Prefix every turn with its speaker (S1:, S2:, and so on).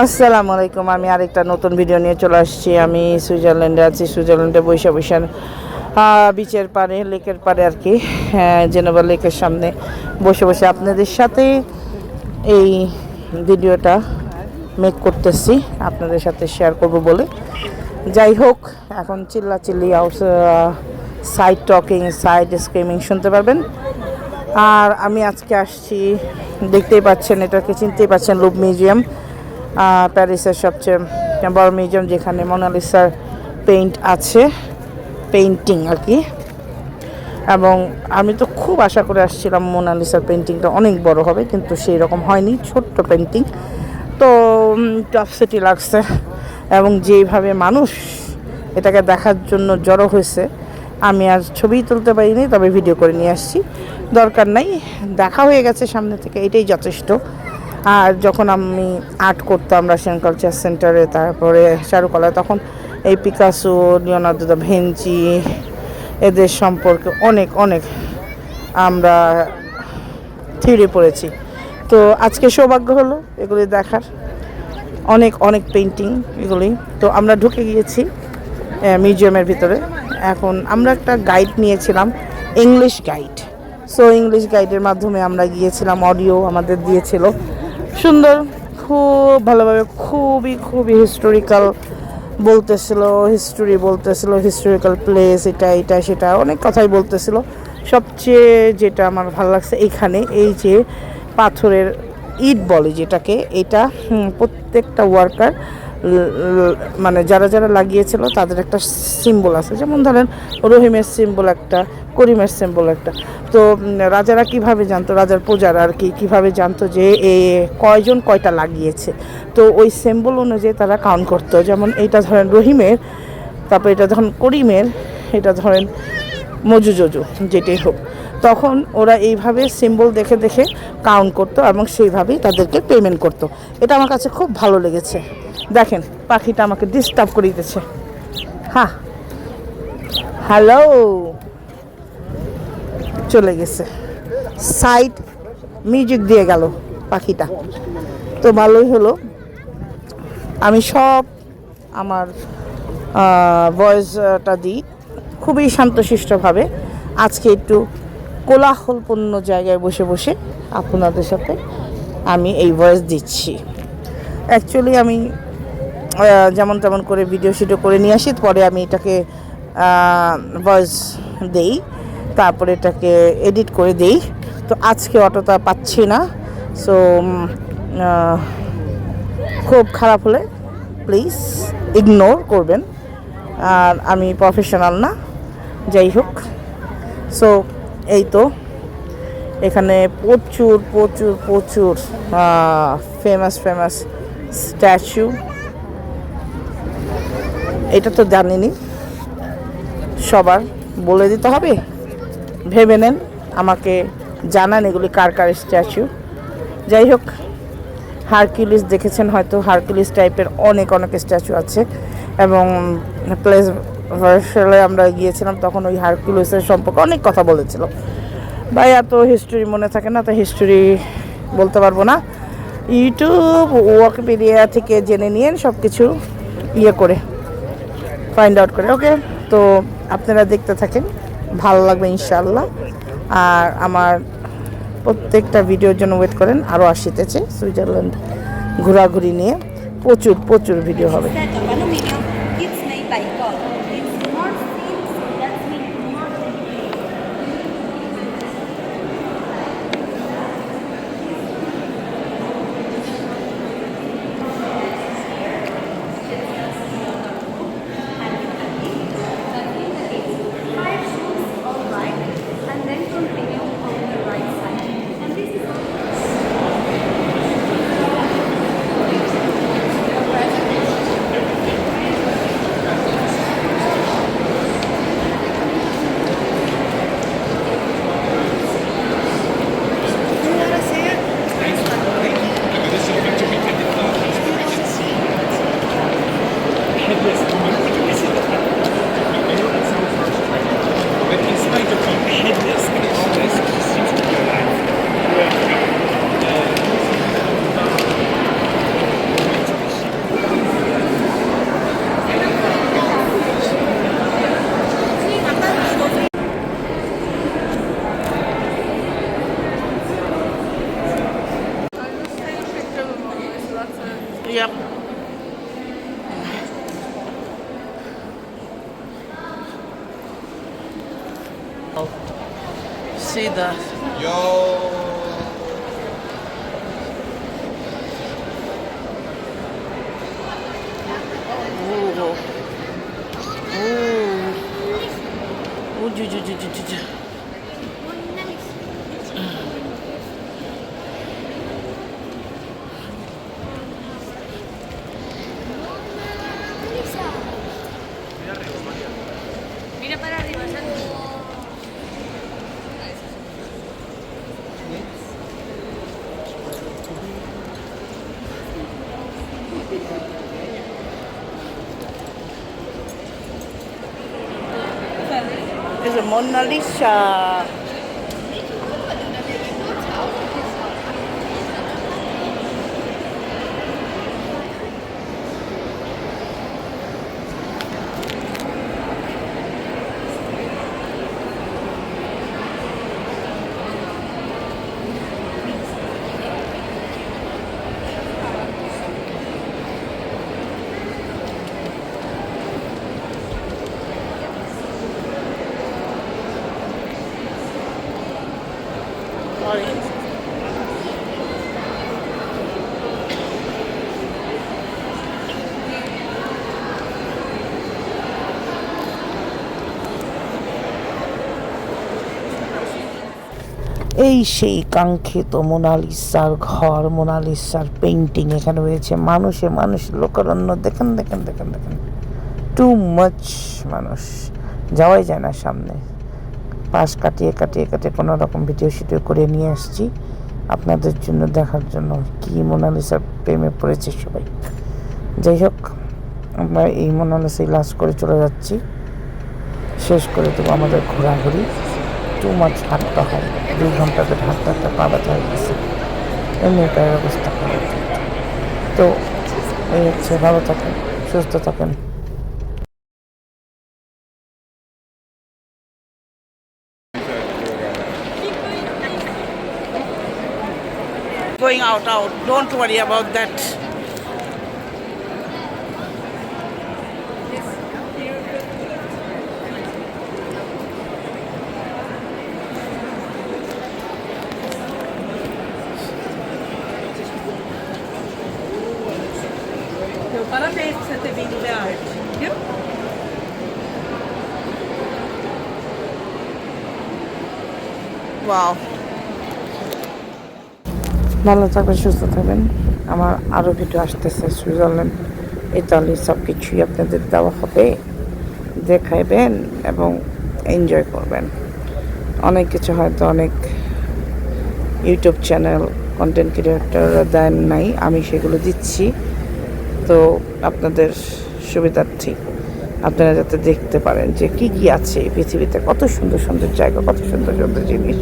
S1: আসসালামু আলাইকুম। আমি আরেকটা নতুন ভিডিও নিয়ে চলে আসছি। আমি সুইজারল্যান্ডে আছি। সুইজারল্যান্ডে বসে বসে বিচের পাড়ে, লেকের পাড়ে আর কি, জেনেভা লেকের সামনে বসে বসে আপনাদের সাথে এই ভিডিওটা মেক করতেছি, আপনাদের সাথে শেয়ার করব বলে। যাই হোক, এখন চিল্লাচিল্লি সাইড টকিং, সাইড স্ক্রিমিং শুনতে পারবেন। আর আমি আজকে আসছি, দেখতেই পাচ্ছেন, এটাকে চিনতেই পাচ্ছেন, লুভ মিউজিয়াম, প্যারিসের সবচেয়ে বড় মিউজিয়াম, যেখানে মোনালিসার পেইন্ট আছে, পেইন্টিং আর কি। এবং আমি তো খুব আশা করে আসছিলাম মোনালিসার পেইন্টিংটা অনেক বড় হবে, কিন্তু সেই রকম হয়নি, ছোট্ট পেইন্টিং। তো টপসিটি লাগছে, এবং যেইভাবে মানুষ এটাকে দেখার জন্য জড়ো হয়েছে, আমি আর ছবি তুলতে পারিনি, তবে ভিডিও করে নিয়ে আসছি। দরকার নাই, দেখা হয়ে গেছে সামনে থেকে, এটাই যথেষ্ট। আর যখন আমি আর্ট করতাম রাশিয়ান কালচার সেন্টারে, তারপরে চারুকলায়, তখন এই পিকাসো, লিওনার্দো দা ভিঞ্চি, এদের সম্পর্কে অনেক অনেক আমরা থিওরি পড়েছি। তো আজকে সৌভাগ্য হলো এগুলি দেখার, অনেক অনেক পেইন্টিং এগুলি। তো আমরা ঢুকে গিয়েছি মিউজিয়ামের ভিতরে। এখন আমরা একটা গাইড নিয়েছিলাম, ইংলিশ গাইড। সো ইংলিশ গাইডের মাধ্যমে আমরা গিয়েছিলাম, অডিও আমাদের দিয়েছিল, সুন্দর, খুব ভালোভাবে, খুবই খুবই হিস্টোরিক্যাল বলতেছিল, হিস্টোরিক্যাল প্লেস, এটা এটা সেটা অনেক কথাই বলতেছিল। সবচেয়ে যেটা আমার ভালো লাগছে এখানে, এই যে পাথরের ইট বলে যেটাকে, এটা প্রত্যেকটা ওয়ার্কার, মানে যারা যারা লাগিয়েছিল তাদের একটা সিম্বল আছে। যেমন ধরেন রহিমের সিম্বল একটা, করিমের সিম্বল একটা। তো রাজারা কিভাবে জানতো, রাজার প্রজারা আর কি কীভাবে জানতো যে এ কয়জন কয়টা লাগিয়েছে, তো ওই সিম্বল অনুযায়ী তারা কাউন্ট করতো। যেমন এইটা ধরেন রহিমের, তারপর এটা ধরেন করিমের, এটা ধরেন মজুজজু, যেটাই হোক, তখন ওরা এইভাবে সিম্বল দেখে দেখে কাউন্ট করতো এবং সেইভাবেই তাদেরকে পেমেন্ট করতো। এটা আমার কাছে খুব ভালো লেগেছে। দেখেন পাখিটা আমাকে ডিস্টার্ব করে দিতেছে। হ্যাঁ, হ্যালো, চলে গেছে, সাইড মিউজিক দিয়ে গেল পাখিটা। তো ভালোই হলো, আমি সব আমার ভয়েসটা দিই খুবই শান্তশিষ্টভাবে। আজকে একটু কোলাহলপূর্ণ জায়গায় বসে বসে আপনাদের সাথে আমি এই ভয়েস দিচ্ছি। অ্যাকচুয়ালি আমি যেমন তেমন করে ভিডিও শিডিও করে নিয়ে আসি, পরে আমি এটাকে ভয়েস দেই, তারপরে এটাকে এডিট করে দেই। তো আজকে অতটা পাচ্ছি না, সো খুব খারাপ হলে প্লিজ ইগনোর করবেন। আর আমি প্রফেশনাল না, যাই হোক। সো এই তো, এখানে প্রচুর প্রচুর প্রচুর ফেমাস ফেমাস স্ট্যাচু। এটা তো জানিনি, সবার বলে দিতে হবে, ভেবে নেন, আমাকে জানান এগুলি কার কার স্ট্যাচু। যাই হোক, হারকিউলিস দেখেছেন হয়তো, হারকিউলিস টাইপের অনেক অনেক স্ট্যাচু আছে। এবং প্লেস ভার্সালে আমরা গিয়েছিলাম, তখন ওই হারকিউলিসের সম্পর্কে অনেক কথা বলেছিল। ভাই এত হিস্টোরি মনে থাকে না, তো হিস্টোরি বলতে পারবো না। ইউটিউব, ওয়াকিপিডিয়া থেকে জেনে নিন সব কিছু, ইয়ে করে ফাইন্ড আউট করে। ওকে, তো আপনারা দেখতে থাকেন, ভালো লাগবে ইনশাআল্লাহ। আর আমার প্রত্যেকটা ভিডিওর জন্য ওয়েট করেন, আরও আসিতেছে সুইজারল্যান্ড ঘোরাঘুরি নিয়ে প্রচুর প্রচুর ভিডিও হবে। Yep. Oh, see that?
S2: Yo.
S1: Ooh. Ooh. Ooh, ju.
S3: Mira para arriba, Santi.
S1: It's a Mona Lisa. এই সেই কাঙ্ক্ষিত মোনালিসার ঘর, মোনালিসার পেইন্টিং এখানে রয়েছে। মানুষ লোকারণ্য, দেখেন টু মাচ মানুষ, যাওয়াই যায় না সামনে। পাশ কাটিয়ে কোনো রকম ভিডিও করে নিয়ে আসছি আপনাদের জন্য, দেখার জন্য কি মোনালিসার প্রেমে পড়েছে সবাই। যাই হোক, আমরা এই মোনালিসাই লাস্ট করে চলে যাচ্ছি, শেষ করে দেবো আমাদের ঘোরাঘুরি। টু মাছ হাঁটতে হয়, 2 ঘন্টা ধরে হাঁটতে পা ব্যথা হয়ে গেছে, এমনি পায়ের অবস্থা খারাপ। তো এই হচ্ছে, ভালো থাকেন, সুস্থ থাকেন। Going out, don't worry about that.
S4: Parabéns por você ter vindo ver a arte, viu?
S1: Wow. ভালো থাকবেন, সুস্থ থাকবেন। আমার আরও ভিডিও আসতেছে সুইজারল্যান্ড, ইতালি, সব কিছুই আপনাদের দেওয়া হবে, দেখাবেন এবং এনজয় করবেন। অনেক কিছু হয়তো অনেক ইউটিউব চ্যানেল কন্টেন্ট ক্রিয়েটররা দেন নাই, আমি সেগুলো দিচ্ছি। তো আপনাদের সুবিধার্থে আপনারা যাতে দেখতে পারেন যে কি আছে পৃথিবীতে, কত সুন্দর জায়গা, কত সুন্দর জিনিস।